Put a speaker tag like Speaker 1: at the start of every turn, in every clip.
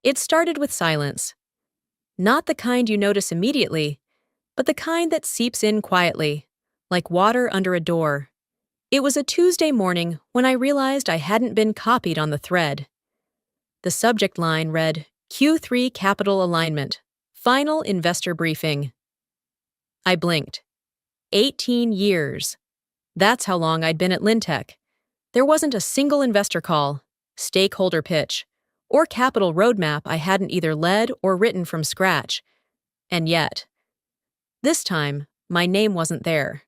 Speaker 1: It started with silence. Not the kind you notice immediately, but the kind that seeps in quietly, like water under a door. It was a Tuesday morning when I realized I hadn't been copied on the thread. The subject line read, Q3 Capital Alignment, Final Investor Briefing. I blinked. 18 years. That's how long I'd been at Lintech. There wasn't a single investor call, stakeholder pitch, or capital roadmap I hadn't either led or written from scratch. And yet, this time, my name wasn't there.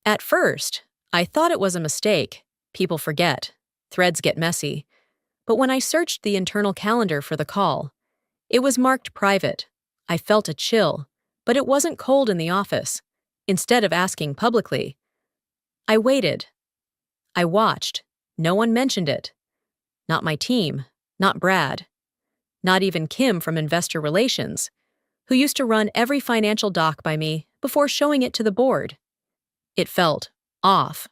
Speaker 1: At first, I thought it was a mistake. People forget. Threads get messy. But when I searched the internal calendar for the call, it was marked private. I felt a chill, but it wasn't cold in the office. Instead of asking publicly, I waited. I watched. No one mentioned it. Not my team, not Brad, not even Kim from Investor Relations, who used to run every financial doc by me before showing it to the board. It felt off,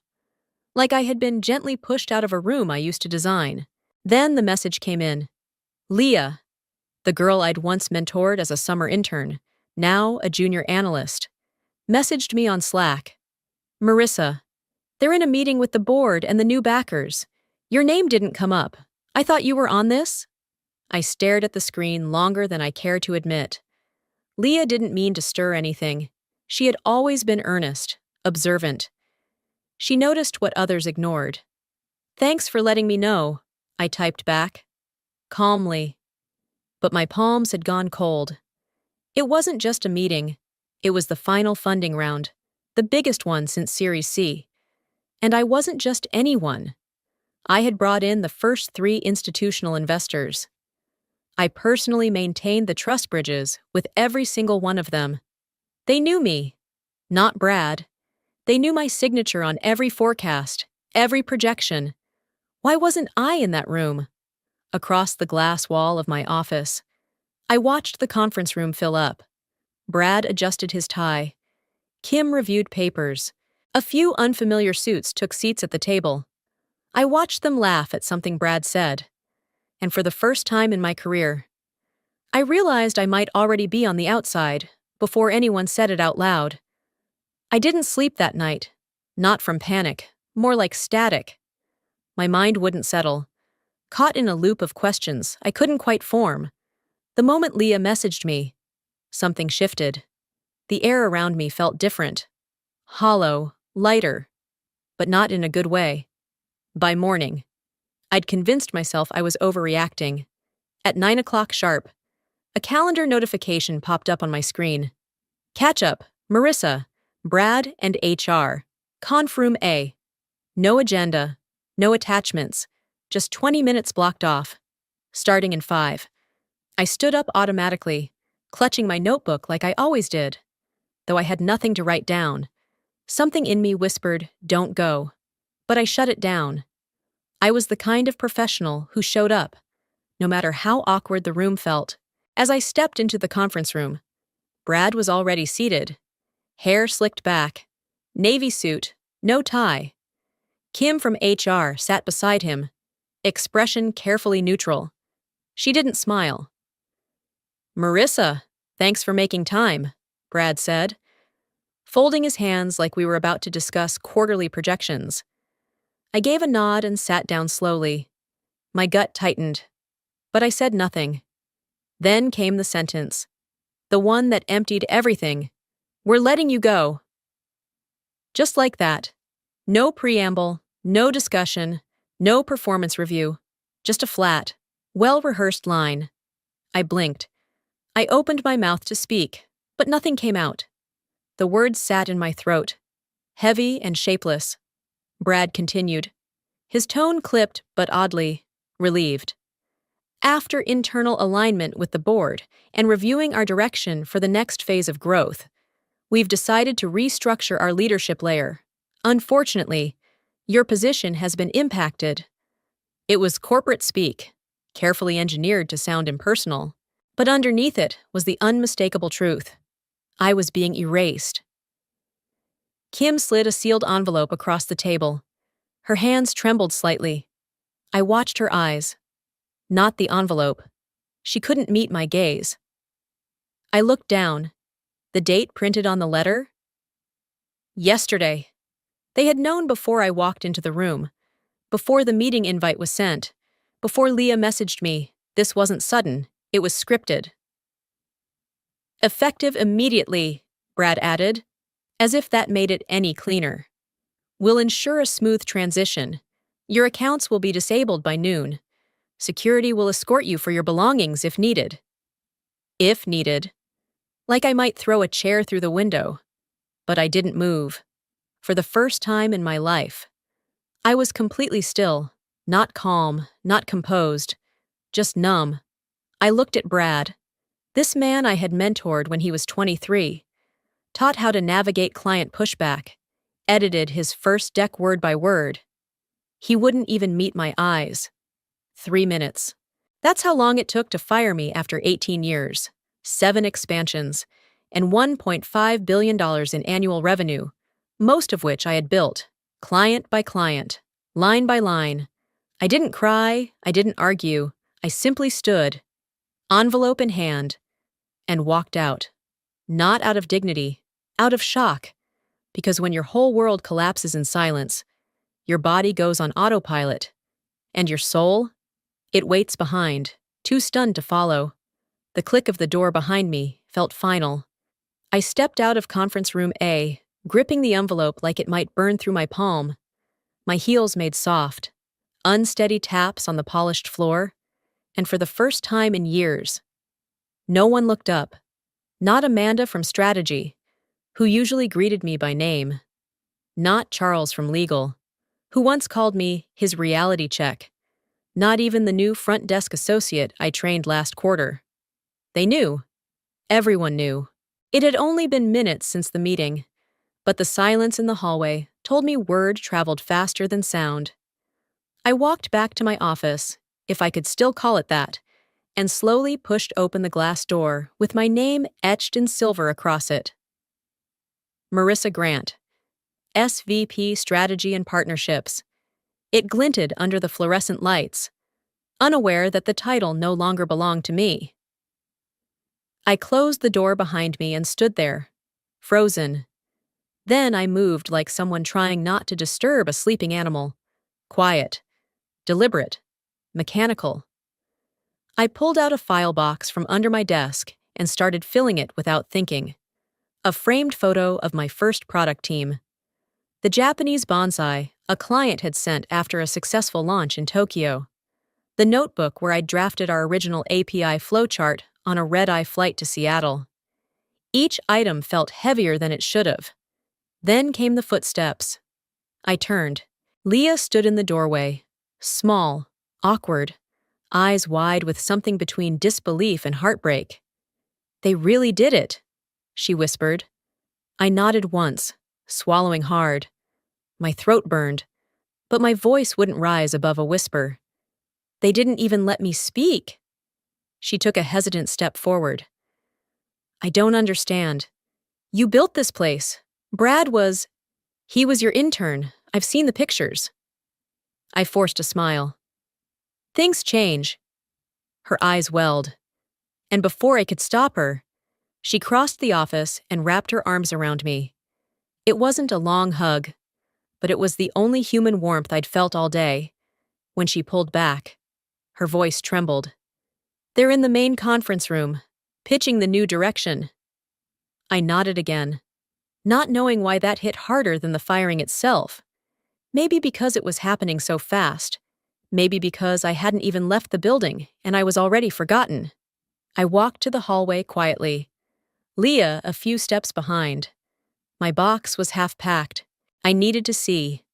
Speaker 1: like I had been gently pushed out of a room I used to design. Then the message came in. Leah, the girl I'd once mentored as a summer intern, now a junior analyst, messaged me on Slack. Marissa, they're in a meeting with the board and the new backers. Your name didn't come up. I thought you were on this? I stared at the screen longer than I cared to admit. Leah didn't mean to stir anything. She had always been earnest, observant. She noticed what others ignored. Thanks for letting me know, I typed back, calmly. But my palms had gone cold. It wasn't just a meeting. It was the final funding round, the biggest one since Series C. And I wasn't just anyone. I had brought in the first 3 institutional investors. I personally maintained the trust bridges with every single one of them. They knew me, not Brad. They knew my signature on every forecast, every projection. Why wasn't I in that room? Across the glass wall of my office, I watched the conference room fill up. Brad adjusted his tie. Kim reviewed papers. A few unfamiliar suits took seats at the table. I watched them laugh at something Brad said. And for the first time in my career, I realized I might already be on the outside before anyone said it out loud. I didn't sleep that night, not from panic, more like static. My mind wouldn't settle, caught in a loop of questions I couldn't quite form. The moment Leah messaged me, something shifted. The air around me felt different, hollow, lighter, but not in a good way. By morning, I'd convinced myself I was overreacting. At 9 o'clock sharp, a calendar notification popped up on my screen. Catch up, Marissa, Brad, and HR. Conf Room A. No agenda, no attachments, just 20 minutes blocked off. Starting in 5. I stood up automatically, clutching my notebook like I always did. Though I had nothing to write down, something in me whispered, don't go. But I shut it down. I was the kind of professional who showed up, no matter how awkward the room felt. As I stepped into the conference room, Brad was already seated, hair slicked back, navy suit, no tie. Kim from HR sat beside him, expression carefully neutral. She didn't smile. Marissa, thanks for making time, Brad said, folding his hands like we were about to discuss quarterly projections. I gave a nod and sat down slowly. My gut tightened, but I said nothing. Then came the sentence, the one that emptied everything. We're letting you go. Just like that. No preamble, no discussion, no performance review. Just a flat, well-rehearsed line. I blinked. I opened my mouth to speak, but nothing came out. The words sat in my throat, heavy and shapeless. Brad continued. His tone clipped, but oddly, relieved. After internal alignment with the board and reviewing our direction for the next phase of growth, we've decided to restructure our leadership layer. Unfortunately, your position has been impacted. It was corporate speak, carefully engineered to sound impersonal, but underneath it was the unmistakable truth. I was being erased. Kim slid a sealed envelope across the table. Her hands trembled slightly. I watched her eyes. Not the envelope. She couldn't meet my gaze. I looked down. The date printed on the letter? Yesterday. They had known before I walked into the room, before the meeting invite was sent, before Leah messaged me. This wasn't sudden, it was scripted. Effective immediately, Brad added, as if that made it any cleaner. We'll ensure a smooth transition. Your accounts will be disabled by noon. Security will escort you for your belongings if needed. If needed. Like I might throw a chair through the window. But I didn't move. For the first time in my life. I was completely still, not calm, not composed, just numb. I looked at Brad. This man I had mentored when he was 23, taught how to navigate client pushback, edited his first deck word by word. He wouldn't even meet my eyes. 3 minutes. That's how long it took to fire me after 18 years, 7 expansions, and $1.5 billion in annual revenue, most of which I had built, client by client, line by line. I didn't cry, I didn't argue, I simply stood, envelope in hand, and walked out. Not out of dignity, out of shock, because when your whole world collapses in silence, your body goes on autopilot, and your soul, it waits behind, too stunned to follow. The click of the door behind me felt final. I stepped out of conference room A, gripping the envelope like it might burn through my palm. My heels made soft, unsteady taps on the polished floor, and for the first time in years, no one looked up. Not Amanda from Strategy, who usually greeted me by name. Not Charles from Legal, who once called me his reality check. Not even the new front desk associate I trained last quarter. They knew. Everyone knew. It had only been minutes since the meeting, but the silence in the hallway told me word traveled faster than sound. I walked back to my office, if I could still call it that, and slowly pushed open the glass door with my name etched in silver across it. Marissa Grant, SVP Strategy and Partnerships. It glinted under the fluorescent lights, unaware that the title no longer belonged to me. I closed the door behind me and stood there, frozen. Then I moved like someone trying not to disturb a sleeping animal. Quiet, deliberate, mechanical. I pulled out a file box from under my desk and started filling it without thinking. A framed photo of my first product team. The Japanese bonsai a client had sent after a successful launch in Tokyo. The notebook where I'd drafted our original API flowchart on a red-eye flight to Seattle. Each item felt heavier than it should have. Then came the footsteps. I turned. Leah stood in the doorway, small, awkward, eyes wide with something between disbelief and heartbreak. "They really did it," she whispered. I nodded once, swallowing hard. My throat burned, but my voice wouldn't rise above a whisper. "They didn't even let me speak." She took a hesitant step forward. "I don't understand. You built this place. He was your intern. I've seen the pictures." I forced a smile. "Things change." Her eyes welled. And before I could stop her, she crossed the office and wrapped her arms around me. It wasn't a long hug, but it was the only human warmth I'd felt all day. When she pulled back, her voice trembled. "They're in the main conference room, pitching the new direction." I nodded again, not knowing why that hit harder than the firing itself. Maybe because it was happening so fast. Maybe because I hadn't even left the building and I was already forgotten. I walked to the hallway quietly, Leah a few steps behind. My box was half packed. I needed to see.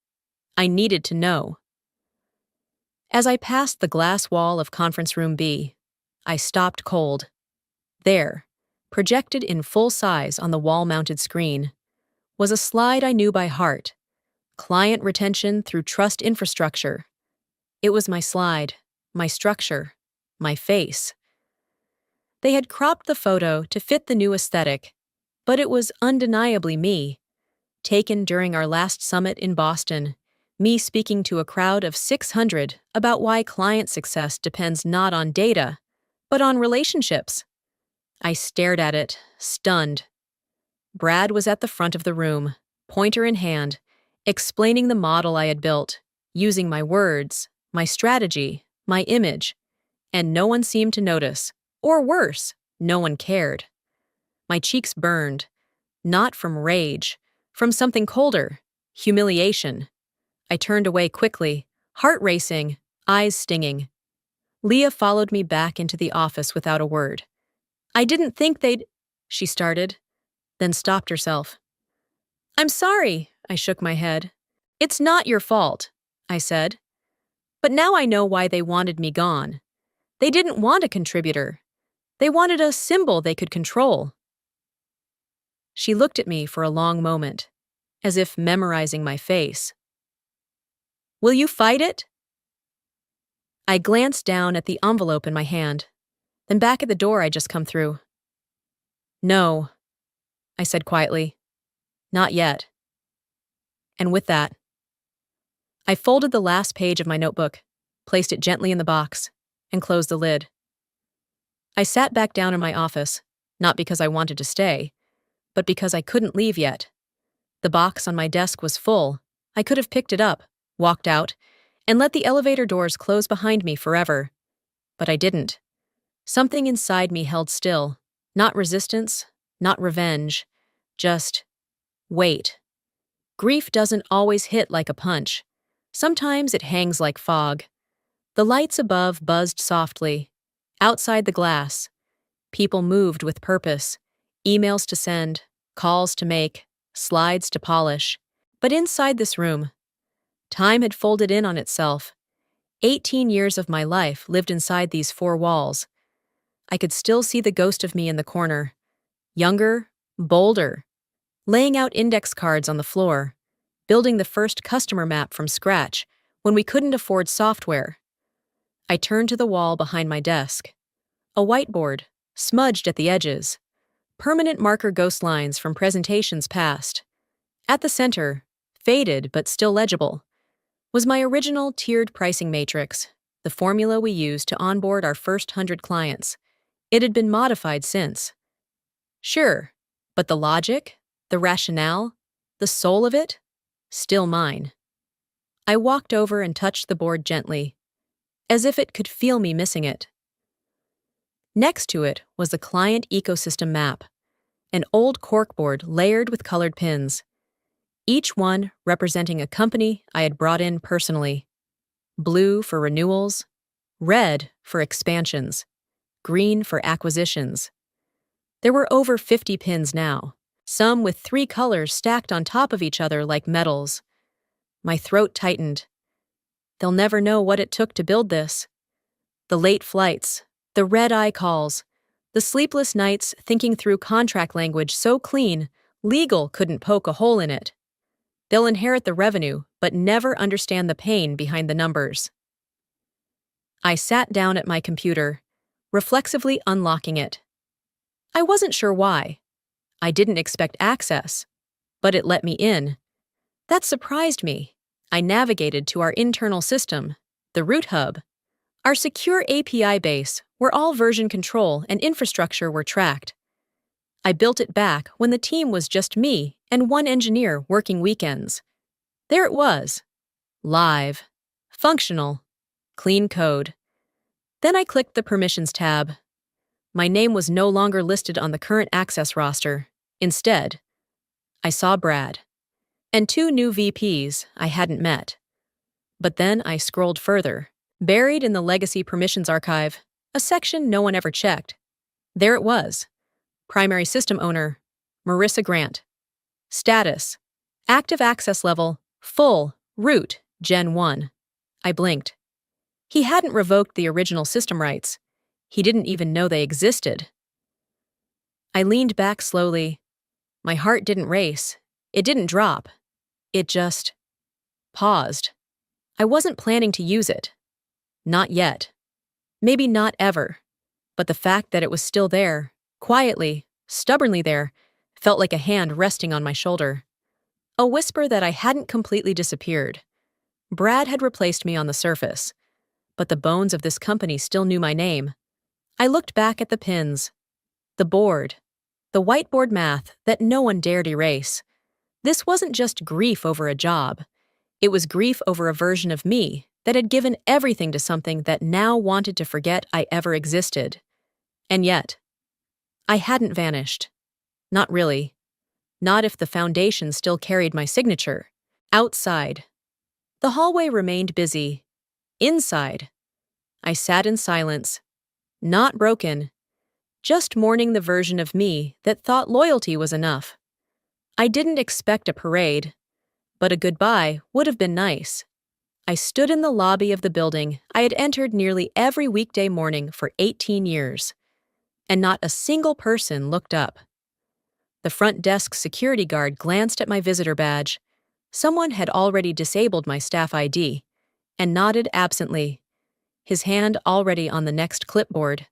Speaker 1: I needed to know. As I passed the glass wall of conference room B, I stopped cold. There, projected in full size on the wall-mounted screen, was a slide I knew by heart. Client retention through trust infrastructure. It was my slide, my structure, my face. They had cropped the photo to fit the new aesthetic, but it was undeniably me. Taken during our last summit in Boston, me speaking to a crowd of 600 about why client success depends not on data, but on relationships. I stared at it, stunned. Brad was at the front of the room, pointer in hand, explaining the model I had built, using my words, my strategy, my image, and no one seemed to notice. Or worse, no one cared. My cheeks burned, not from rage, from something colder, humiliation. I turned away quickly, heart racing, eyes stinging. Leah followed me back into the office without a word. I didn't think they'd, she started, then stopped herself. I'm sorry, I shook my head. It's not your fault, I said. But now I know why they wanted me gone. They didn't want a contributor. They wanted a symbol they could control. She looked at me for a long moment, as if memorizing my face. Will you fight it? I glanced down at the envelope in my hand, then back at the door I'd just come through. No, I said quietly. Not yet. And with that, I folded the last page of my notebook, placed it gently in the box, and closed the lid. I sat back down in my office, not because I wanted to stay, but because I couldn't leave yet. The box on my desk was full. I could have picked it up, walked out, and let the elevator doors close behind me forever. But I didn't. Something inside me held still, not resistance, not revenge, just wait. Grief doesn't always hit like a punch. Sometimes it hangs like fog. The lights above buzzed softly. Outside the glass, people moved with purpose, emails to send, calls to make, slides to polish. But inside this room, time had folded in on itself. 18 years of my life lived inside these four walls. I could still see the ghost of me in the corner. Younger, bolder, laying out index cards on the floor, building the first customer map from scratch when we couldn't afford software. I turned to the wall behind my desk. A whiteboard, smudged at the edges. Permanent marker ghost lines from presentations past. At the center, faded but still legible, was my original tiered pricing matrix, the formula we used to onboard our first 100 clients. It had been modified since. Sure, but the logic, the rationale, the soul of it, still mine. I walked over and touched the board gently, as if it could feel me missing it. Next to it was the client ecosystem map, an old corkboard layered with colored pins, each one representing a company I had brought in personally. Blue for renewals, red for expansions, green for acquisitions. There were over 50 pins now, some with 3 colors stacked on top of each other like medals. My throat tightened. They'll never know what it took to build this. The late flights, the red-eye calls, the sleepless nights thinking through contract language so clean, legal couldn't poke a hole in it. They'll inherit the revenue, but never understand the pain behind the numbers. I sat down at my computer, reflexively unlocking it. I wasn't sure why. I didn't expect access, but it let me in. That surprised me. I navigated to our internal system, the root hub, our secure API base where all version control and infrastructure were tracked. I built it back when the team was just me and one engineer working weekends. There it was. Live. Functional. Clean code. Then I clicked the Permissions tab. My name was no longer listed on the current access roster. Instead, I saw Brad and 2 new VPs I hadn't met. But then I scrolled further. Buried in the legacy permissions archive, a section no one ever checked. There it was. Primary system owner, Marissa Grant. Status, active access level, full, root, Gen 1. I blinked. He hadn't revoked the original system rights. He didn't even know they existed. I leaned back slowly. My heart didn't race. It didn't drop. It just paused. I wasn't planning to use it. Not yet. Maybe not ever. But the fact that it was still there, quietly, stubbornly there, felt like a hand resting on my shoulder. A whisper that I hadn't completely disappeared. Brad had replaced me on the surface, but the bones of this company still knew my name. I looked back at the pins, the board, the whiteboard math that no one dared erase. This wasn't just grief over a job. It was grief over a version of me that had given everything to something that now wanted to forget I ever existed. And yet, I hadn't vanished. Not really. Not if the foundation still carried my signature. Outside, the hallway remained busy. Inside, I sat in silence, not broken, just mourning the version of me that thought loyalty was enough. I didn't expect a parade, but a goodbye would have been nice. I stood in the lobby of the building I had entered nearly every weekday morning for 18 years, and not a single person looked up. The front desk security guard glanced at my visitor badge. Someone had already disabled my staff ID, and nodded absently, his hand already on the next clipboard.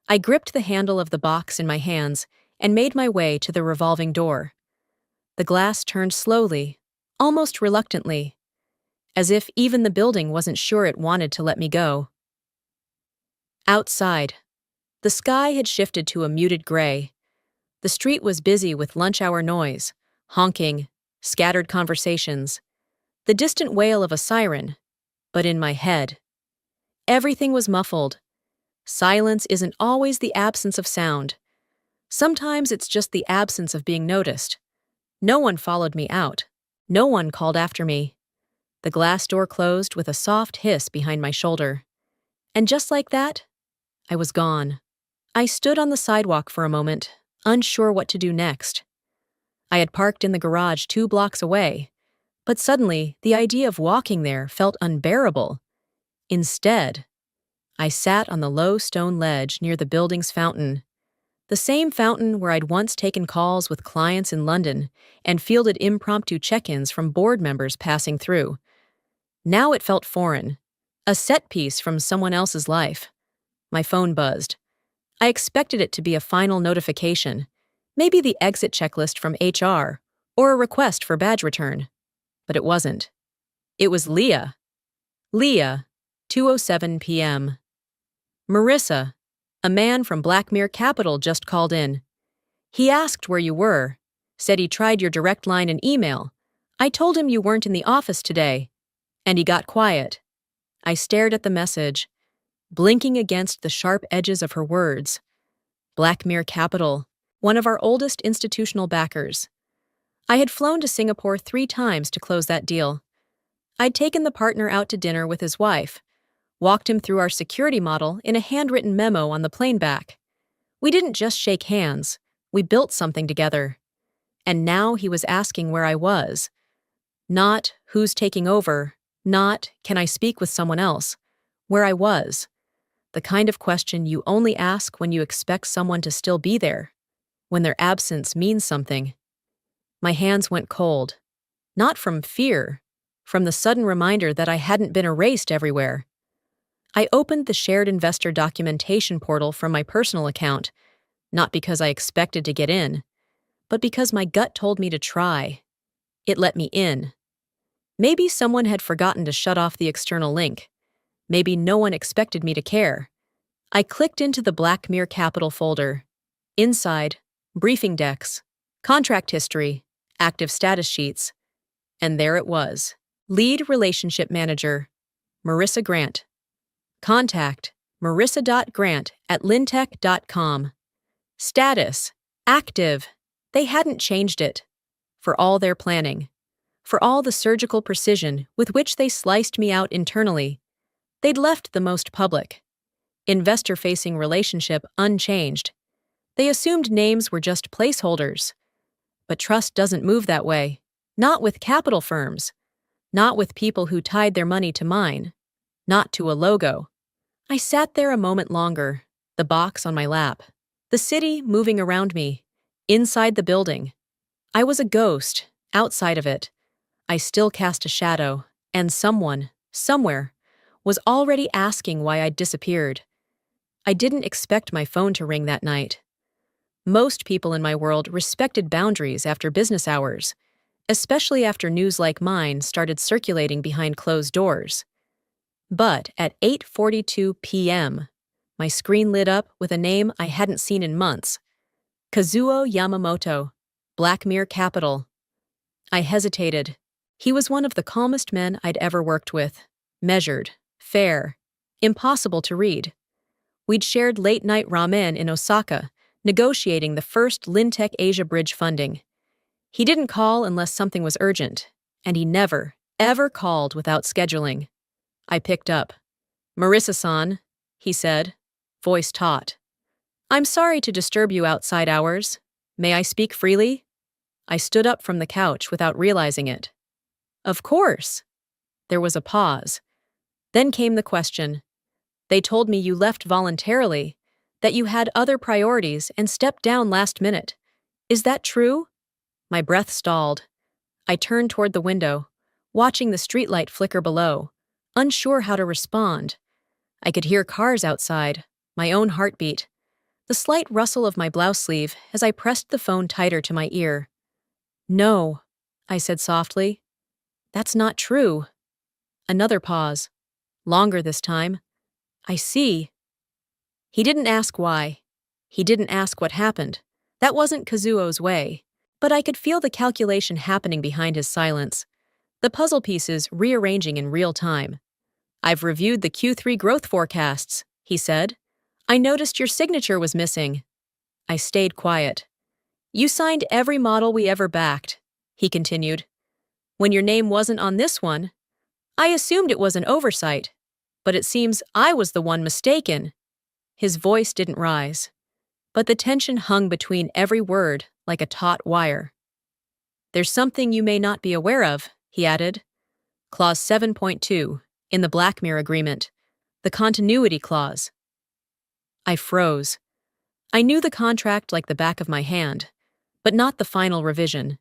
Speaker 1: I gripped the handle of the box in my hands and made my way to the revolving door. The glass turned slowly, almost reluctantly, as if even the building wasn't sure it wanted to let me go. Outside, the sky had shifted to a muted gray. The street was busy with lunch hour noise, honking, scattered conversations, the distant wail of a siren, but in my head. Everything was muffled. Silence isn't always the absence of sound. Sometimes it's just the absence of being noticed. No one followed me out. No one called after me. The glass door closed with a soft hiss behind my shoulder. And just like that, I was gone. I stood on the sidewalk for a moment, unsure what to do next. I had parked in the garage 2 blocks away, but suddenly the idea of walking there felt unbearable. Instead, I sat on the low stone ledge near the building's fountain, the same fountain where I'd once taken calls with clients in London and fielded impromptu check-ins from board members passing through. Now it felt foreign, a set piece from someone else's life. My phone buzzed. I expected it to be a final notification, maybe the exit checklist from HR, or a request for badge return. But it wasn't. It was Leah. Leah, 2:07 p.m. Marissa, a man from Blackmere Capital, just called in. He asked where you were, said he tried your direct line and email. I told him you weren't in the office today, and he got quiet. I stared at the message, blinking against the sharp edges of her words. Blackmere Capital, one of our oldest institutional backers. I had flown to Singapore 3 times to close that deal. I'd taken the partner out to dinner with his wife, walked him through our security model in a handwritten memo on the plane back. We didn't just shake hands, we built something together. And now he was asking where I was. Not who's taking over, not can I speak with someone else, where I was. The kind of question you only ask when you expect someone to still be there, when their absence means something. My hands went cold, not from fear, from the sudden reminder that I hadn't been erased everywhere. I opened the shared investor documentation portal from my personal account, not because I expected to get in, but because my gut told me to try. It let me in. Maybe someone had forgotten to shut off the external link. Maybe no one expected me to care. I clicked into the Blackmere Capital folder. Inside, briefing decks, contract history, active status sheets. And there it was. Lead Relationship Manager, Marissa Grant. Contact, marissa.grant@lintech.com. Status, active. They hadn't changed it. For all their planning, for all the surgical precision with which they sliced me out internally, they'd left the most public, investor-facing relationship unchanged. They assumed names were just placeholders. But trust doesn't move that way. Not with capital firms. Not with people who tied their money to mine. Not to a logo. I sat there a moment longer, the box on my lap, the city moving around me, inside the building. I was a ghost, outside of it. I still cast a shadow, and someone, somewhere, was already asking why I'd disappeared. I didn't expect my phone to ring that night. Most people in my world respected boundaries after business hours, especially after news like mine started circulating behind closed doors. But at 8:42 p.m., My screen lit up with a name I hadn't seen in months. Kazuo Yamamoto, Black Mirror Capital. I hesitated. He was one of the calmest men I'd ever worked with. Measured, fair, impossible to read. We'd shared late-night ramen in Osaka, negotiating the first Lintech Asia Bridge funding. He didn't call unless something was urgent, and he never, ever called without scheduling. I picked up. "Marissa-san," he said, voice taut. "I'm sorry to disturb you outside hours. May I speak freely?" I stood up from the couch without realizing it. "Of course." There was a pause. Then came the question. "They told me you left voluntarily, that you had other priorities and stepped down last minute. Is that true?" My breath stalled. I turned toward the window, watching the streetlight flicker below, unsure how to respond. I could hear cars outside, my own heartbeat, the slight rustle of my blouse sleeve as I pressed the phone tighter to my ear. "No," I said softly. "That's not true." Another pause. Longer this time. "I see." He didn't ask why. He didn't ask what happened. That wasn't Kazuo's way. But I could feel the calculation happening behind his silence, the puzzle pieces rearranging in real time. "I've reviewed the Q3 growth forecasts," he said. "I noticed your signature was missing." I stayed quiet. "You signed every model we ever backed," he continued. "When your name wasn't on this one, I assumed it was an oversight, but it seems I was the one mistaken." His voice didn't rise, but the tension hung between every word like a taut wire. "There's something you may not be aware of," he added. Clause 7.2, in the Black Mirror Agreement, the continuity clause. I froze. I knew the contract like the back of my hand, but not the final revision.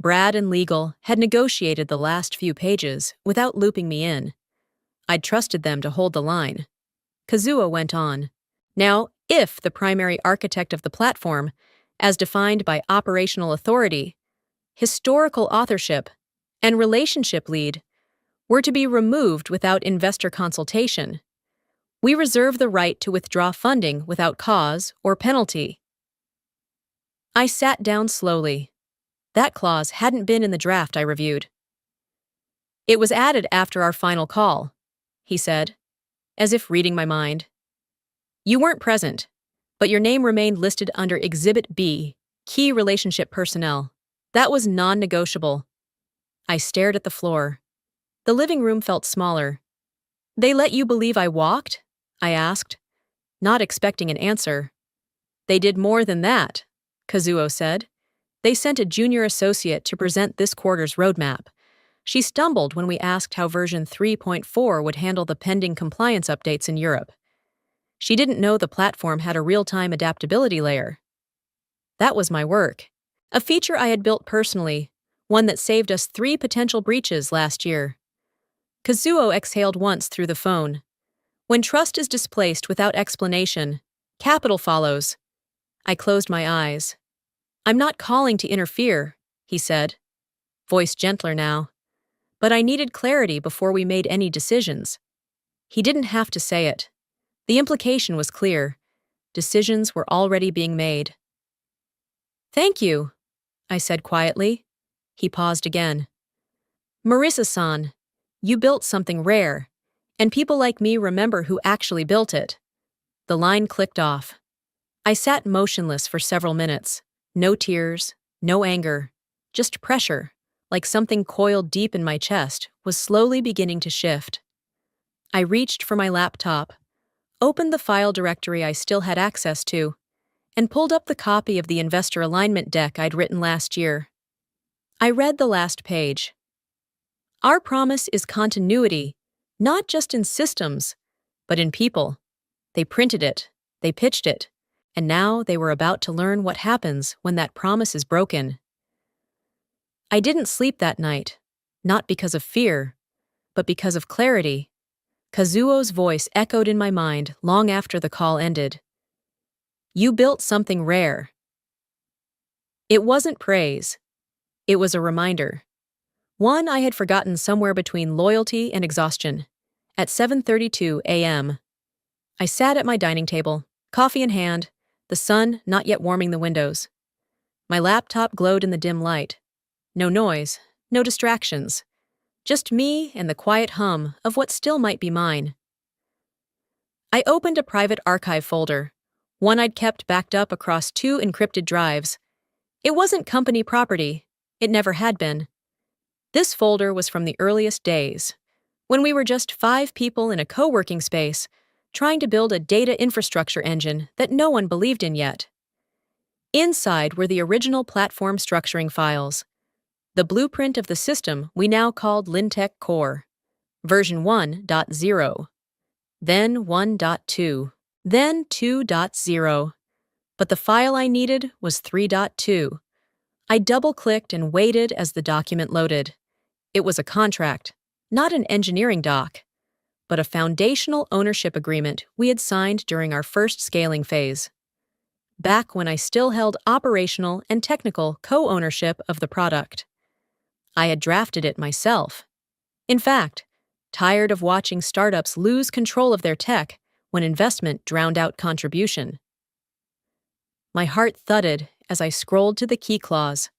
Speaker 1: Brad and legal had negotiated the last few pages without looping me in. I'd trusted them to hold the line. Kazuo went on. "Now, if the primary architect of the platform, as defined by operational authority, historical authorship, and relationship lead, were to be removed without investor consultation, we reserve the right to withdraw funding without cause or penalty." I sat down slowly. That clause hadn't been in the draft I reviewed. "It was added after our final call," he said, as if reading my mind. "You weren't present, but your name remained listed under Exhibit B, Key Relationship Personnel. That was non-negotiable." I stared at the floor. The living room felt smaller. "They let you believe I walked?" I asked, not expecting an answer. "They did more than that," Kazuo said. "They sent a junior associate to present this quarter's roadmap. She stumbled when we asked how version 3.4 would handle the pending compliance updates in Europe. She didn't know the platform had a real-time adaptability layer. That was my work. A feature I had built personally, one that saved us 3 potential breaches last year. Kazuo exhaled once through the phone. "When trust is displaced without explanation, capital follows." I closed my eyes. "I'm not calling to interfere," he said, voice gentler now. "But I needed clarity before we made any decisions." He didn't have to say it. The implication was clear. Decisions were already being made. "Thank you," I said quietly. He paused again. "Marissa-san, you built something rare, and people like me remember who actually built it." The line clicked off. I sat motionless for several minutes. No tears, no anger, just pressure, like something coiled deep in my chest was slowly beginning to shift. I reached for my laptop, opened the file directory I still had access to, and pulled up the copy of the investor alignment deck I'd written last year. I read the last page. "Our promise is continuity, not just in systems, but in people." They printed it, they pitched it, and now they were about to learn what happens when that promise is broken. I didn't sleep that night, not because of fear, but because of clarity. Kazuo's voice echoed in my mind long after the call ended. "You built something rare." It wasn't praise. It was a reminder. One I had forgotten somewhere between loyalty and exhaustion. At 7:32 a.m. I sat at my dining table, coffee in hand, the sun not yet warming the windows. My laptop glowed in the dim light. No noise, no distractions. Just me and the quiet hum of what still might be mine. I opened a private archive folder, one I'd kept backed up across 2 encrypted drives. It wasn't company property. It never had been. This folder was from the earliest days, when we were just 5 people in a co-working space, trying to build a data infrastructure engine that no one believed in yet. Inside were the original platform structuring files, the blueprint of the system we now called Lintech Core, version 1.0, then 1.2, then 2.0. But the file I needed was 3.2. I double-clicked and waited as the document loaded. It was a contract, not an engineering doc, but a foundational ownership agreement we had signed during our first scaling phase. Back when I still held operational and technical co-ownership of the product. I had drafted it myself. In fact, tired of watching startups lose control of their tech when investment drowned out contribution. My heart thudded as I scrolled to the key clause.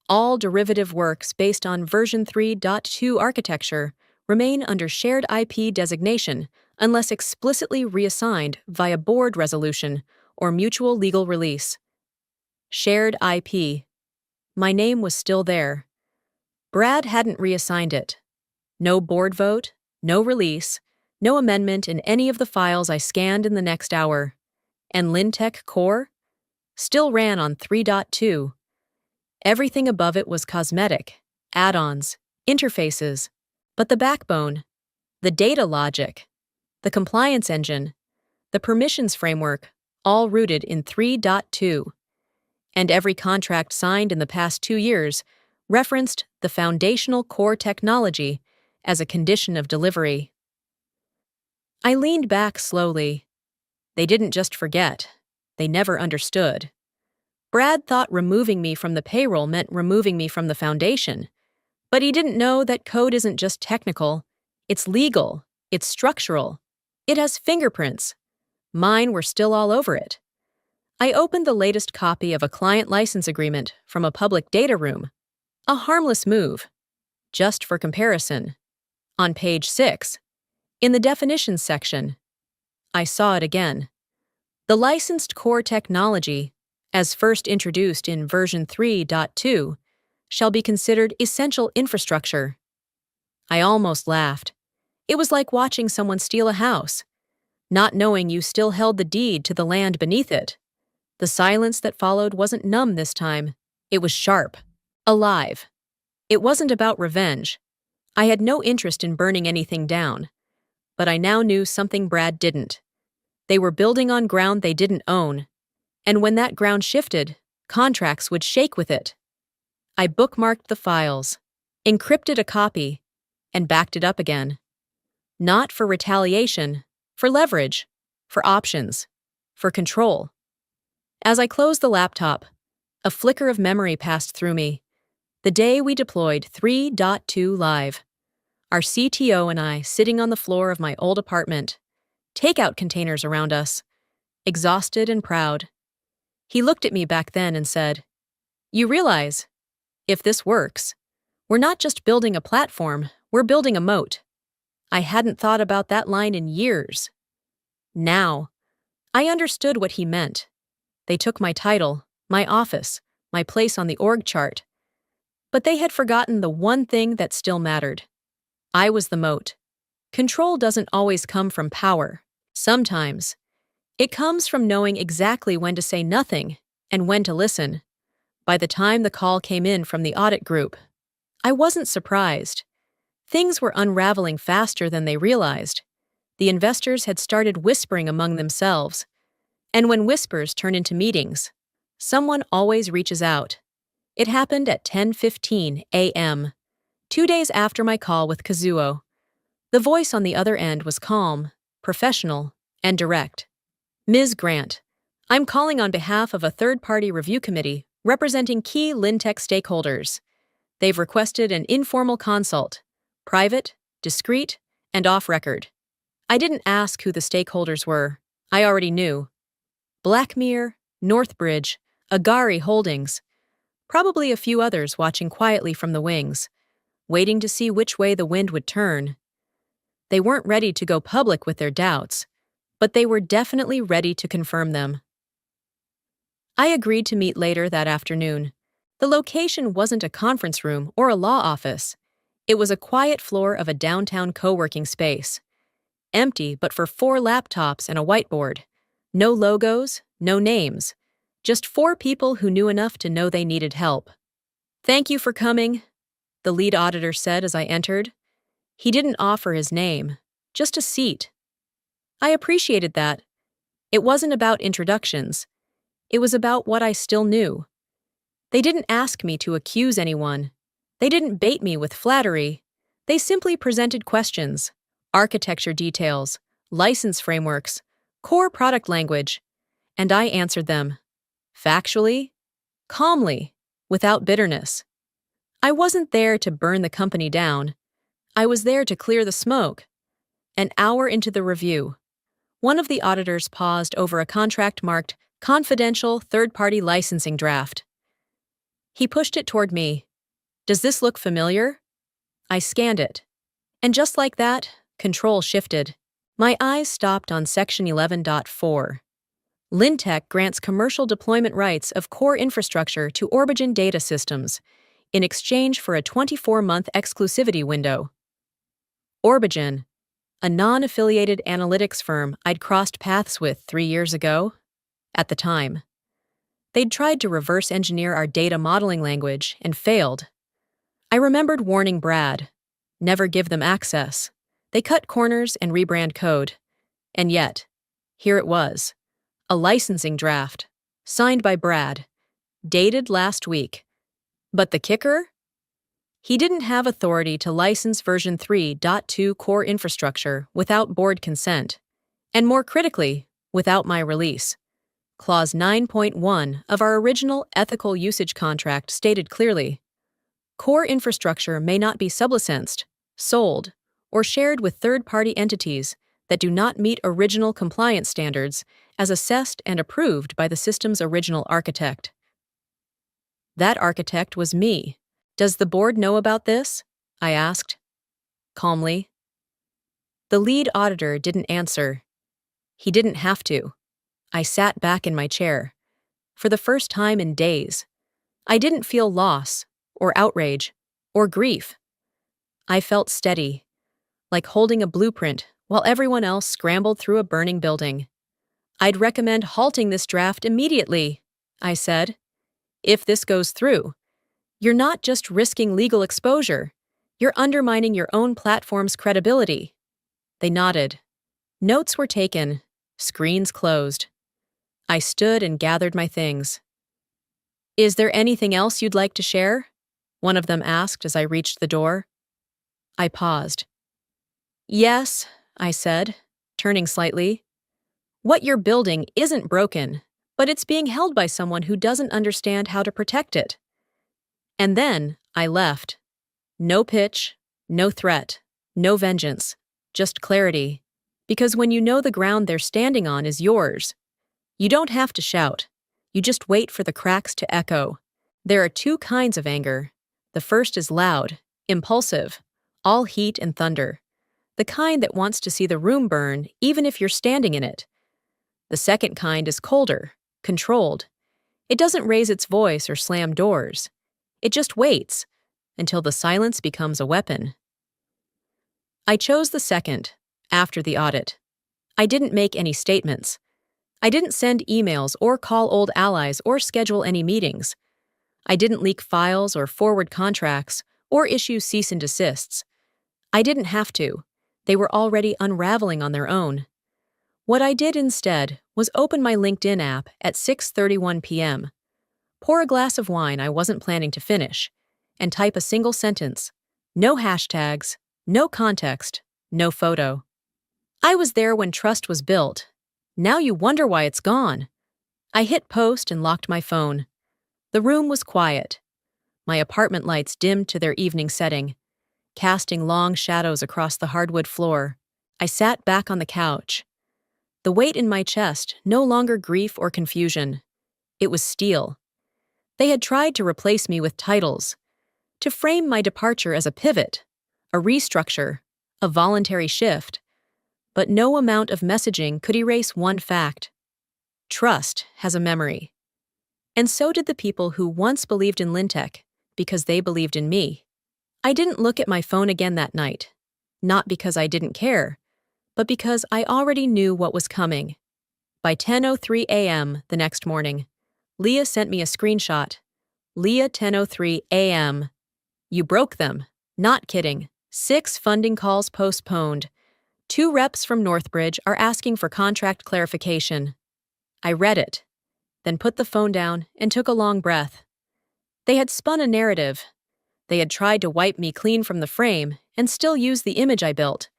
Speaker 1: All derivative works based on version 3.2 architecture remain under shared IP designation unless explicitly reassigned via board resolution or mutual legal release. Shared IP. My name was still there. Brad hadn't reassigned it. No board vote, no release, no amendment in any of the files I scanned in the next hour. And Lintech Core still ran on 3.2. Everything above it was cosmetic, add-ons, interfaces, but the backbone, the data logic, the compliance engine, the permissions framework, all rooted in 3.2. And every contract signed in the past 2 years referenced the foundational core technology as a condition of delivery. I leaned back slowly. They didn't just forget. They never understood. Brad thought removing me from the payroll meant removing me from the foundation. But he didn't know that code isn't just technical. It's legal. It's structural. It has fingerprints. Mine were still all over it. I opened the latest copy of a client license agreement from a public data room. A harmless move. Just for comparison. On page 6, in the definitions section, I saw it again. The licensed core technology, as first introduced in version 3.2, shall be considered essential infrastructure. I almost laughed. It was like watching someone steal a house, not knowing you still held the deed to the land beneath it. The silence that followed wasn't numb this time. It was sharp, alive. It wasn't about revenge. I had no interest in burning anything down. But I now knew something Brad didn't. They were building on ground they didn't own. And when that ground shifted, contracts would shake with it. I bookmarked the files, encrypted a copy, and backed it up again. Not for retaliation, for leverage, for options, for control. As I closed the laptop, a flicker of memory passed through me. The day we deployed 3.2 live. Our CTO and I sitting on the floor of my old apartment, takeout containers around us, exhausted and proud. He looked at me back then and said, "You realize, if this works, we're not just building a platform, we're building a moat." I hadn't thought about that line in years. Now, I understood what he meant. They took my title, my office, my place on the org chart. But they had forgotten the one thing that still mattered. I was the moat. Control doesn't always come from power. Sometimes, it comes from knowing exactly when to say nothing and when to listen. By the time the call came in from the audit group, I wasn't surprised. Things were unraveling faster than they realized. The investors had started whispering among themselves. And when whispers turn into meetings, someone always reaches out. It happened at 10:15 a.m., 2 days after my call with Kazuo. The voice on the other end was calm, professional, and direct. "Ms. Grant, I'm calling on behalf of a third-party review committee representing key Lintech stakeholders. They've requested an informal consult, private, discreet, and off-record. I didn't ask who the stakeholders were. I already knew. Blackmere, Northbridge, Agari Holdings, probably a few others watching quietly from the wings, waiting to see which way the wind would turn. They weren't ready to go public with their doubts, but they were definitely ready to confirm them. I agreed to meet later that afternoon. The location wasn't a conference room or a law office. It was a quiet floor of a downtown co-working space. Empty but for 4 laptops and a whiteboard. No logos, no names. Just 4 people who knew enough to know they needed help. "Thank you for coming," the lead auditor said as I entered. He didn't offer his name, just a seat. I appreciated that. It wasn't about introductions. It was about what I still knew. They didn't ask me to accuse anyone. They didn't bait me with flattery. They simply presented questions, architecture details, license frameworks, core product language, and I answered them. Factually, calmly, without bitterness. I wasn't there to burn the company down. I was there to clear the smoke. An hour into the review, one of the auditors paused over a contract marked confidential third-party licensing draft. He pushed it toward me. "Does this look familiar?" I scanned it. And just like that, control shifted. My eyes stopped on Section 11.4. Lintech grants commercial deployment rights of core infrastructure to Orbigen data systems in exchange for a 24-month exclusivity window. Orbigen, a non-affiliated analytics firm I'd crossed paths with 3 years ago, at the time. They'd tried to reverse engineer our data modeling language and failed. I remembered warning Brad, never give them access. They cut corners and rebrand code. And yet, here it was. A licensing draft, signed by Brad, dated last week. But the kicker? He didn't have authority to license version 3.2 core infrastructure without board consent, and more critically, without my release. Clause 9.1 of our original ethical usage contract stated clearly, core infrastructure may not be sublicensed, sold, or shared with third-party entities that do not meet original compliance standards as assessed and approved by the system's original architect. That architect was me. "Does the board know about this?" I asked, calmly. The lead auditor didn't answer. He didn't have to. I sat back in my chair. For the first time in days, I didn't feel loss, or outrage, or grief. I felt steady, like holding a blueprint while everyone else scrambled through a burning building. "I'd recommend halting this draft immediately," I said. "If this goes through, you're not just risking legal exposure, you're undermining your own platform's credibility." They nodded. Notes were taken, screens closed. I stood and gathered my things. "Is there anything else you'd like to share?" one of them asked as I reached the door. I paused. "Yes," I said, turning slightly. "What you're building isn't broken, but it's being held by someone who doesn't understand how to protect it." And then I left. No pitch, no threat, no vengeance, just clarity. Because when you know the ground they're standing on is yours, you don't have to shout. You just wait for the cracks to echo. There are 2 kinds of anger. The first is loud, impulsive, all heat and thunder. The kind that wants to see the room burn even if you're standing in it. The second kind is colder, controlled. It doesn't raise its voice or slam doors. It just waits until the silence becomes a weapon. I chose the second, after the audit. I didn't make any statements. I didn't send emails or call old allies or schedule any meetings. I didn't leak files or forward contracts or issue cease and desists. I didn't have to. They were already unraveling on their own. What I did instead was open my LinkedIn app at 6:31 p.m., pour a glass of wine I wasn't planning to finish, and type a single sentence. No hashtags, no context, no photo. I was there when trust was built. Now you wonder why it's gone. I hit post and locked my phone. The room was quiet. My apartment lights dimmed to their evening setting, casting long shadows across the hardwood floor. I sat back on the couch. The weight in my chest, no longer grief or confusion. It was steel. They had tried to replace me with titles, to frame my departure as a pivot, a restructure, a voluntary shift. But no amount of messaging could erase one fact. Trust has a memory. And so did the people who once believed in Lintech, because they believed in me. I didn't look at my phone again that night. Not because I didn't care, but because I already knew what was coming. By 10:03 a.m. the next morning, Leah sent me a screenshot. Leah, 10:03 a.m. You broke them. Not kidding. 6 funding calls postponed. 2 reps from Northbridge are asking for contract clarification. I read it, then put the phone down and took a long breath. They had spun a narrative. They had tried to wipe me clean from the frame and still use the image I built.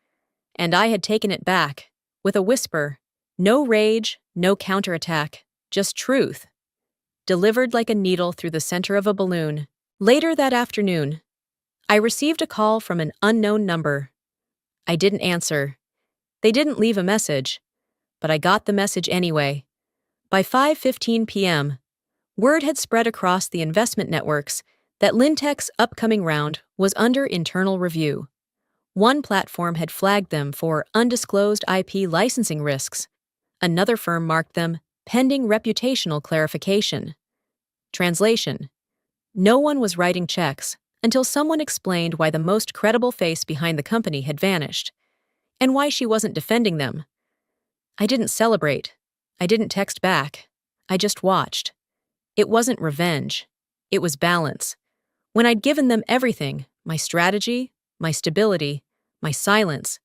Speaker 1: And I had taken it back, with a whisper. No rage, no counterattack, just truth. Delivered like a needle through the center of a balloon. Later that afternoon, I received a call from an unknown number. I didn't answer. They didn't leave a message, but I got the message anyway. By 5:15 p.m., word had spread across the investment networks that Lintech's upcoming round was under internal review. One platform had flagged them for undisclosed IP licensing risks. Another firm marked them pending reputational clarification. Translation: no one was writing checks until someone explained why the most credible face behind the company had vanished, and why she wasn't defending them. I didn't celebrate. I didn't text back. I just watched. It wasn't revenge. It was balance. When I'd given them everything, my strategy, my stability, my silence,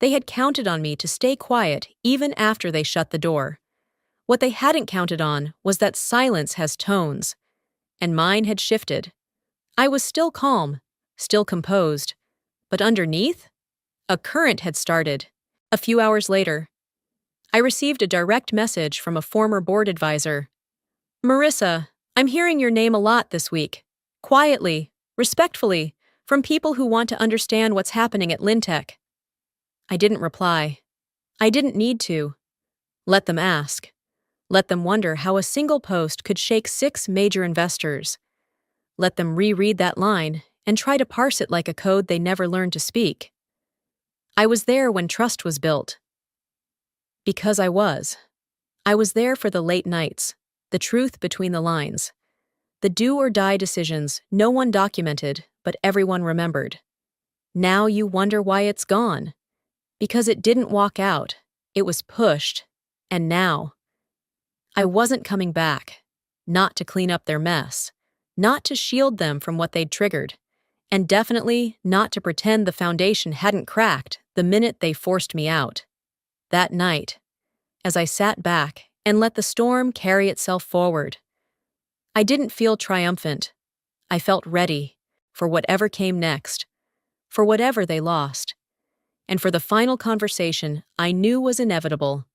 Speaker 1: they had counted on me to stay quiet even after they shut the door. What they hadn't counted on was that silence has tones, and mine had shifted. I was still calm, still composed, but underneath, a current had started. A few hours later, I received a direct message from a former board advisor. Marissa, I'm hearing your name a lot this week. Quietly, respectfully, from people who want to understand what's happening at Lintech. I didn't reply. I didn't need to. Let them ask. Let them wonder how a single post could shake 6 major investors. Let them reread that line and try to parse it like a code they never learned to speak. I was there when trust was built. Because I was. I was there for the late nights, the truth between the lines, the do-or-die decisions no one documented but everyone remembered. Now you wonder why it's gone. Because it didn't walk out, it was pushed, and now. I wasn't coming back, not to clean up their mess, not to shield them from what they'd triggered, and definitely not to pretend the foundation hadn't cracked the minute they forced me out. That night, as I sat back and let the storm carry itself forward, I didn't feel triumphant. I felt ready for whatever came next, for whatever they lost, and for the final conversation I knew was inevitable.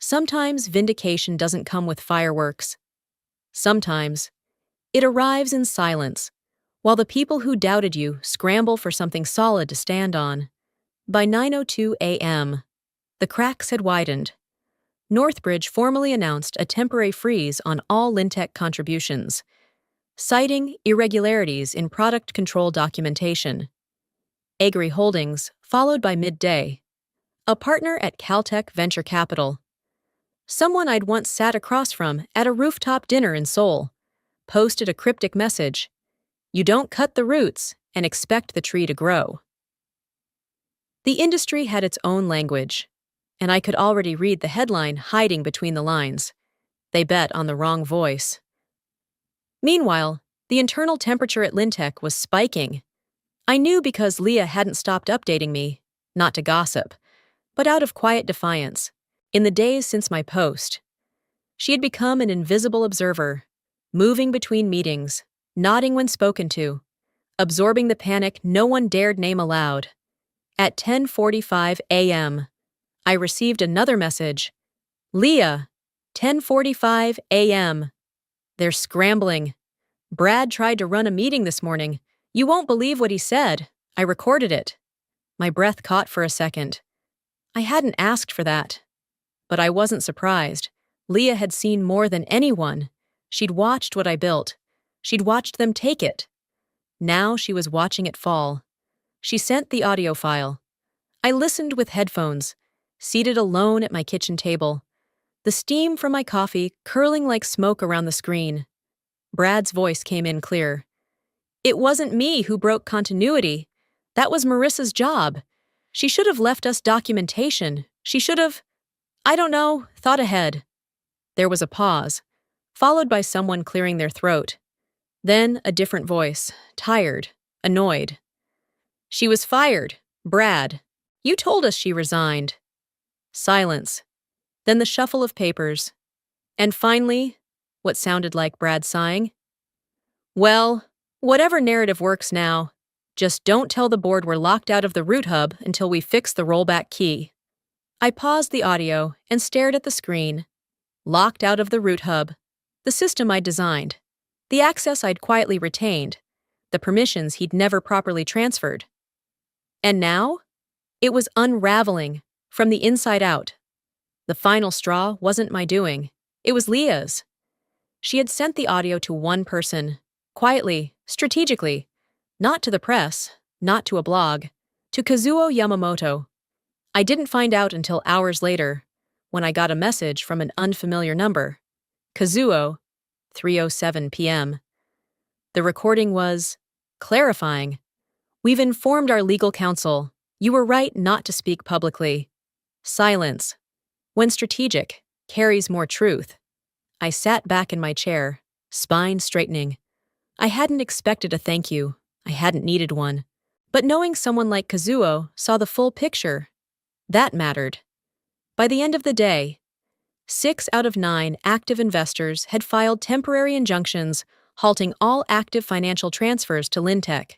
Speaker 1: Sometimes vindication doesn't come with fireworks. Sometimes it arrives in silence, while the people who doubted you scramble for something solid to stand on. By 9:02 a.m., the cracks had widened. Northbridge formally announced a temporary freeze on all Lintech contributions, citing irregularities in product control documentation. Agri Holdings, followed by Midday, a partner at Caltech Venture Capital, someone I'd once sat across from at a rooftop dinner in Seoul, posted a cryptic message: "You don't cut the roots and expect the tree to grow." The industry had its own language, and I could already read the headline hiding between the lines. They bet on the wrong voice. Meanwhile, the internal temperature at Lintech was spiking. I knew because Leah hadn't stopped updating me, not to gossip, but out of quiet defiance. In the days since my post, she had become an invisible observer, moving between meetings, nodding when spoken to, absorbing the panic no one dared name aloud. At 10:45 a.m., I received another message. Leah, 10:45 a.m. They're scrambling. Brad tried to run a meeting this morning. You won't believe what he said. I recorded it. My breath caught for a second. I hadn't asked for that, but I wasn't surprised. Leah had seen more than anyone. She'd watched what I built. She'd watched them take it. Now she was watching it fall. She sent the audio file. I listened with headphones, seated alone at my kitchen table, the steam from my coffee curling like smoke around the screen. Brad's voice came in clear. It wasn't me who broke continuity. That was Marissa's job. She should have left us documentation. She should have, I don't know, thought ahead. There was a pause, followed by someone clearing their throat. Then a different voice, tired, annoyed. She was fired. Brad. You told us she resigned. Silence. Then the shuffle of papers. And finally, what sounded like Brad sighing. Well, whatever narrative works now, just don't tell the board we're locked out of the root hub until we fix the rollback key. I paused the audio and stared at the screen. Locked out of the root hub. The system I'd designed. The access I'd quietly retained. The permissions he'd never properly transferred. And now? It was unraveling, from the inside out. The final straw wasn't my doing. It was Leah's. She had sent the audio to one person, quietly, strategically, not to the press, not to a blog, to Kazuo Yamamoto. I didn't find out until hours later, when I got a message from an unfamiliar number. Kazuo, 3:07 p.m. The recording was clarifying. We've informed our legal counsel. You were right not to speak publicly. Silence. When strategic, carries more truth. I sat back in my chair, spine straightening. I hadn't expected a thank you. I hadn't needed one. But knowing someone like Kazuo saw the full picture, that mattered. By the end of the day, 6 out of 9 active investors had filed temporary injunctions halting all active financial transfers to Lintech.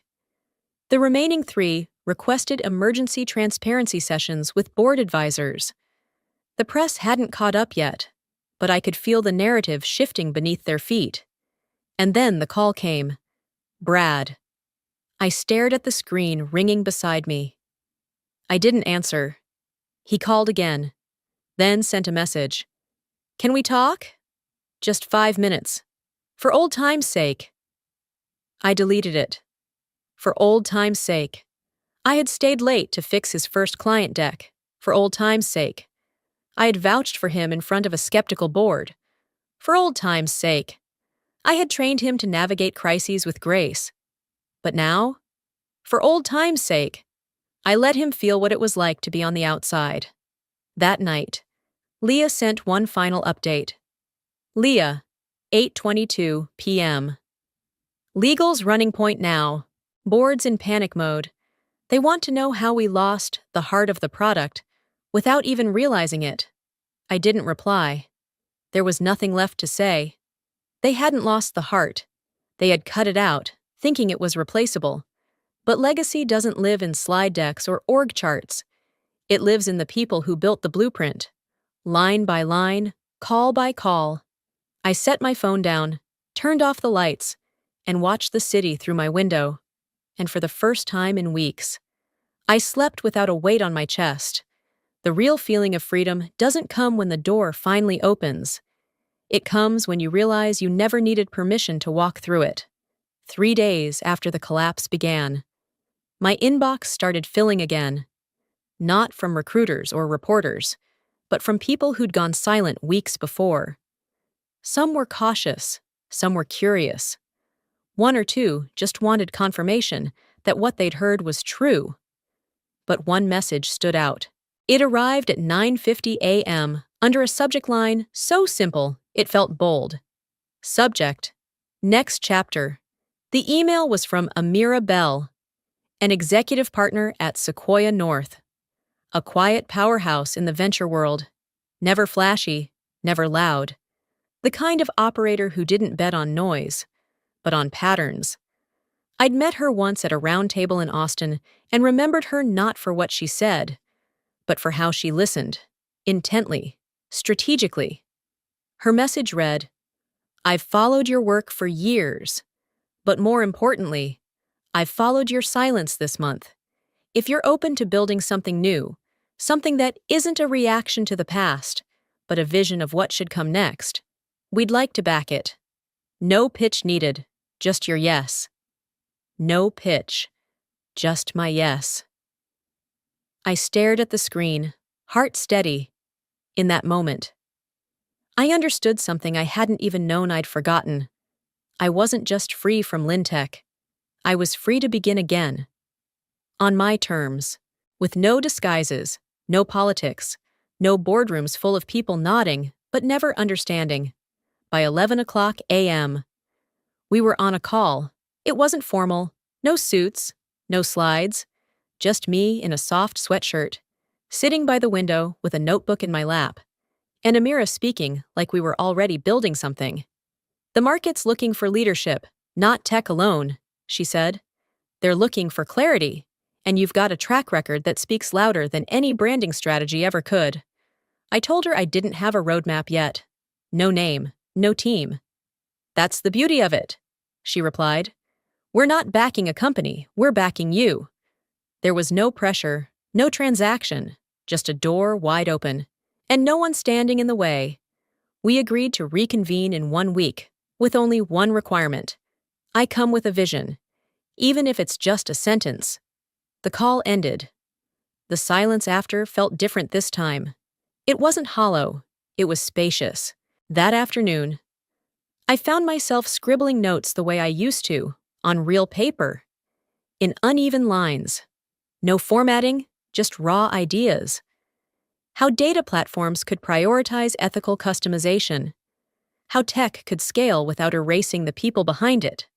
Speaker 1: The remaining 3 requested emergency transparency sessions with board advisors. The press hadn't caught up yet, but I could feel the narrative shifting beneath their feet. And then the call came. Brad. I stared at the screen ringing beside me. I didn't answer. He called again, then sent a message. Can we talk? Just 5 minutes. For old time's sake. I deleted it. For old time's sake. I had stayed late to fix his first client deck. For old time's sake. I had vouched for him in front of a skeptical board. For old time's sake. I had trained him to navigate crises with grace. But now, for old time's sake, I let him feel what it was like to be on the outside. That night, Leah sent one final update. Leah, 8:22 p.m. Legal's running point now. Board's in panic mode. They want to know how we lost the heart of the product without even realizing it. I didn't reply. There was nothing left to say. They hadn't lost the heart. They had cut it out, thinking it was replaceable. But legacy doesn't live in slide decks or org charts. It lives in the people who built the blueprint. Line by line, call by call. I set my phone down, turned off the lights, and watched the city through my window. And for the first time in weeks, I slept without a weight on my chest. The real feeling of freedom doesn't come when the door finally opens. It comes when you realize you never needed permission to walk through it. 3 days after the collapse began, my inbox started filling again. Not from recruiters or reporters, but from people who'd gone silent weeks before. Some were cautious, some were curious. 1 or 2 just wanted confirmation that what they'd heard was true. But one message stood out. It arrived at 9:50 a.m. under a subject line so simple it felt bold. Subject: Next chapter. The email was from Amira Bell, an executive partner at Sequoia North, a quiet powerhouse in the venture world, never flashy, never loud, the kind of operator who didn't bet on noise, but on patterns. I'd met her once at a round table in Austin and remembered her not for what she said, but for how she listened, intently, strategically. Her message read, I've followed your work for years, but more importantly, I've followed your silence this month. If you're open to building something new, Something that isn't a reaction to the past, but a vision of what should come next. We'd like to back it. No pitch needed, just your yes. No pitch, just my yes. I stared at the screen, heart steady. In that moment, I understood something I hadn't even known I'd forgotten. I wasn't just free from Lintech. I was free to begin again. On my terms, with no disguises, no politics, no boardrooms full of people nodding but never understanding. By 11 o'clock a.m., we were on a call. It wasn't formal, no suits, no slides, just me in a soft sweatshirt, sitting by the window with a notebook in my lap, and Amira speaking like we were already building something. The market's looking for leadership, not tech alone, she said. They're looking for clarity, and you've got a track record that speaks louder than any branding strategy ever could. I told her I didn't have a roadmap yet. No name, no team. That's the beauty of it, she replied. We're not backing a company, we're backing you. There was no pressure, no transaction, just a door wide open, and no one standing in the way. We agreed to reconvene in 1 week, with only one requirement. I come with a vision, even if it's just a sentence. The call ended. The silence after felt different this time. It wasn't hollow, it was spacious. That afternoon, I found myself scribbling notes the way I used to, on real paper, in uneven lines. No formatting, just raw ideas. How data platforms could prioritize ethical customization. How tech could scale without erasing the people behind it.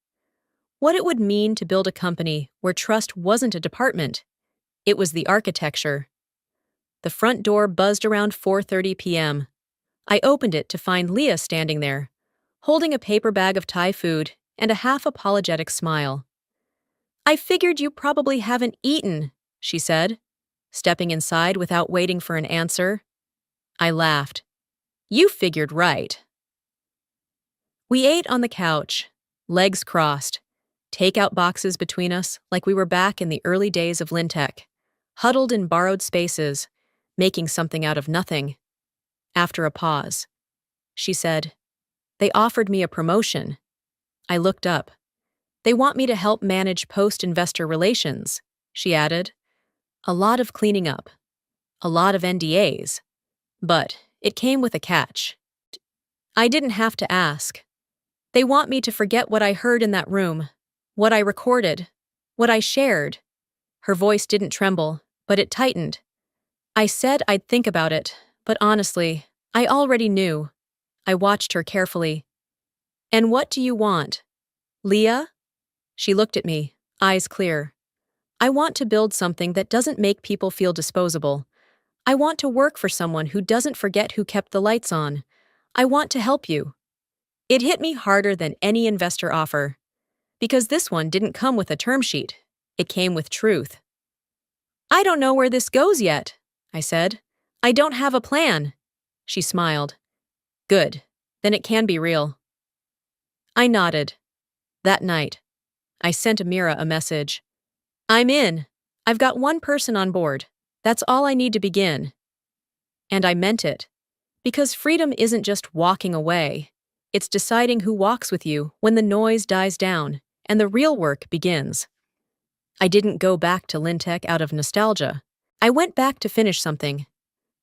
Speaker 1: What it would mean to build a company where trust wasn't a department, it was the architecture. The front door buzzed around 4:30 p.m. I opened it to find Leah standing there, holding a paper bag of Thai food and a half-apologetic smile. I figured you probably haven't eaten, she said, stepping inside without waiting for an answer. I laughed. You figured right. We ate on the couch, legs crossed, takeout boxes between us like we were back in the early days of Lintech, huddled in borrowed spaces, making something out of nothing. After a pause, she said, They offered me a promotion. I looked up. They want me to help manage post-investor relations, she added. A lot of cleaning up. A lot of NDAs. But it came with a catch. I didn't have to ask. They want me to forget what I heard in that room, what I recorded, what I shared. Her voice didn't tremble, but it tightened. I said I'd think about it, but honestly, I already knew. I watched her carefully. And what do you want? Leah? She looked at me, eyes clear. I want to build something that doesn't make people feel disposable. I want to work for someone who doesn't forget who kept the lights on. I want to help you. It hit me harder than any investor offer. Because this one didn't come with a term sheet. It came with truth. I don't know where this goes yet, I said. I don't have a plan. She smiled. Good. Then it can be real. I nodded. That night, I sent Amira a message. I'm in. I've got one person on board. That's all I need to begin. And I meant it. Because freedom isn't just walking away. It's deciding who walks with you when the noise dies down and the real work begins. I didn't go back to Lintech out of nostalgia. I went back to finish something.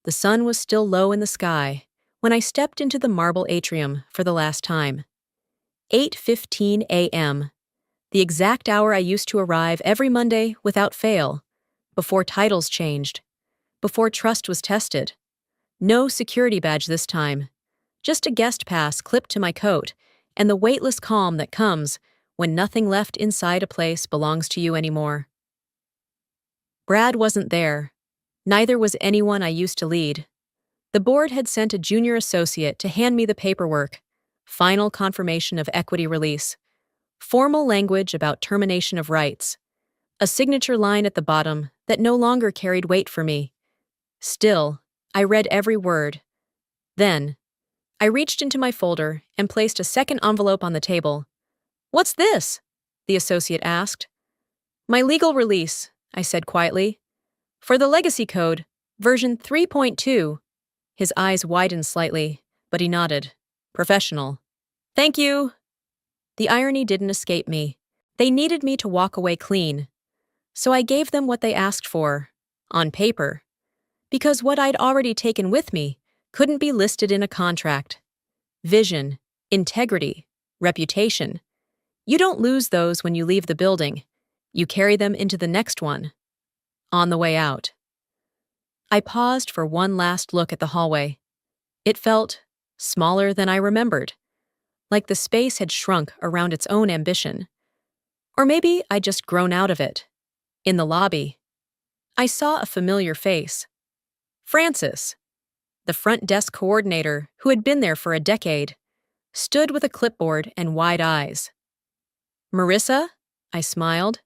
Speaker 1: The sun was still low in the sky when I stepped into the marble atrium for the last time. 8:15 a.m., the exact hour I used to arrive every Monday without fail, before titles changed, before trust was tested. No security badge this time, just a guest pass clipped to my coat and the weightless calm that comes when nothing left inside a place belongs to you anymore. Brad wasn't there. Neither was anyone I used to lead. The board had sent a junior associate to hand me the paperwork, final confirmation of equity release, formal language about termination of rights, a signature line at the bottom that no longer carried weight for me. Still, I read every word. Then, I reached into my folder and placed a second envelope on the table. What's this? The associate asked. My legal release, I said quietly. For the legacy code, Version 3.2. His eyes widened slightly, but he nodded. Professional. Thank you. The irony didn't escape me. They needed me to walk away clean. So I gave them what they asked for, on paper. Because what I'd already taken with me couldn't be listed in a contract. Vision, integrity, reputation. You don't lose those when you leave the building. You carry them into the next one. On the way out, I paused for one last look at the hallway. It felt smaller than I remembered, like the space had shrunk around its own ambition. Or maybe I'd just grown out of it. In the lobby, I saw a familiar face. Francis, the front desk coordinator who had been there for a decade, stood with a clipboard and wide eyes. Marissa? I smiled.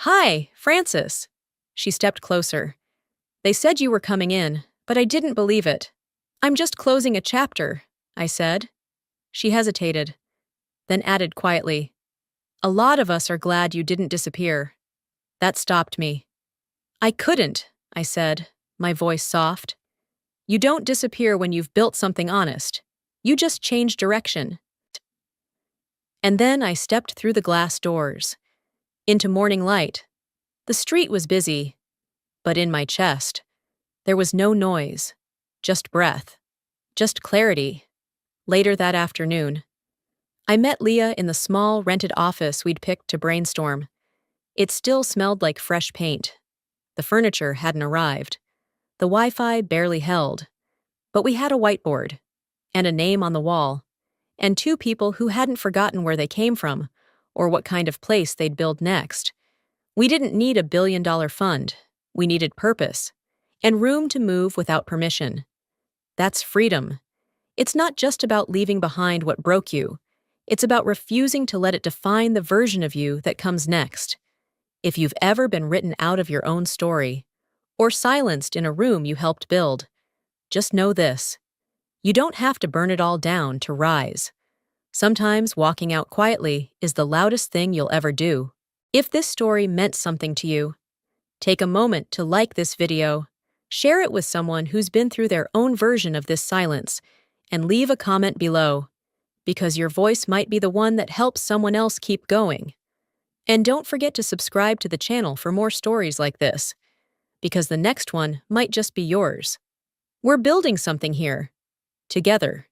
Speaker 1: Hi, Francis. She stepped closer. They said you were coming in, but I didn't believe it. I'm just closing a chapter, I said. She hesitated, then added quietly, A lot of us are glad you didn't disappear. That stopped me. I couldn't, I said, my voice soft. You don't disappear when you've built something honest. You just change direction. And then I stepped through the glass doors, into morning light. The street was busy, but in my chest, there was no noise, just breath, just clarity. Later that afternoon, I met Leah in the small rented office we'd picked to brainstorm. It still smelled like fresh paint. The furniture hadn't arrived. The Wi-Fi barely held. But we had a whiteboard, and a name on the wall, and two people who hadn't forgotten where they came from, or what kind of place they'd build next. We didn't need a billion-dollar fund. We needed purpose, and room to move without permission. That's freedom. It's not just about leaving behind what broke you. It's about refusing to let it define the version of you that comes next. If you've ever been written out of your own story, or silenced in a room you helped build, just know this. You don't have to burn it all down to rise. Sometimes walking out quietly is the loudest thing you'll ever do. If this story meant something to you, take a moment to like this video, share it with someone who's been through their own version of this silence, and leave a comment below, because your voice might be the one that helps someone else keep going. And don't forget to subscribe to the channel for more stories like this, because the next one might just be yours. We're building something here, together.